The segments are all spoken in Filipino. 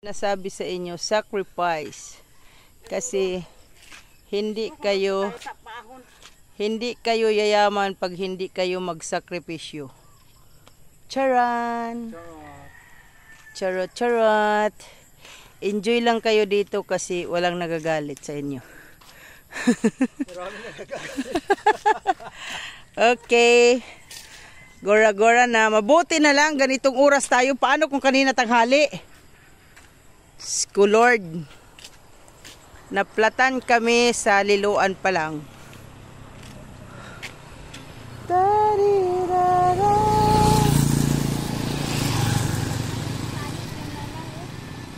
Nasabi sa inyo, sacrifice. Kasi hindi kayo yayaman pag hindi kayo magsakripisyo. Charan! Charot, charot. Enjoy lang kayo dito kasi walang nagagalit sa inyo. Okay. Gora-gora na. Mabuti na lang ganitong oras tayo. Paano kung kanina tanghali? Lord, naplatan kami sa liluan pa lang.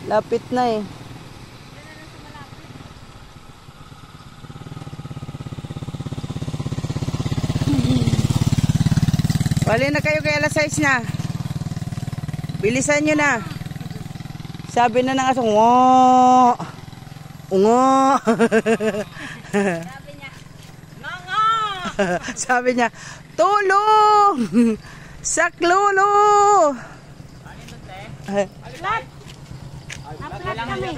Lapit na eh. Bali na kayo kay alas 6 na. Bilisan nyo na. Sabi na ng aso, ngo. Ungo. Sabi niya, nga. Sabi niya, tulong. Saklolo. Plat. Naplat kami.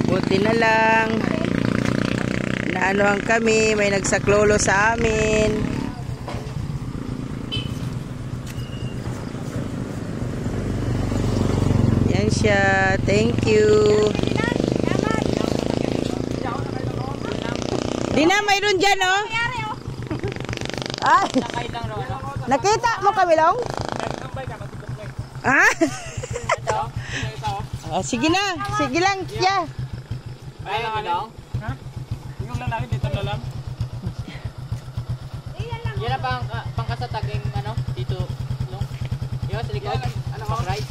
Buti na lang naanuhan kami, may nagsaklolo sa amin. Yan siya, thank you. Di na, mayroon dyan oh. Ay, nakita mo kami lang? Ah? Sige na, sige lang, yeah. Ay, lang? Ha? Yung lalaki dito na lang? Yan na pangkasataging ano, dito, no? Yan, sa likod. Ano, right?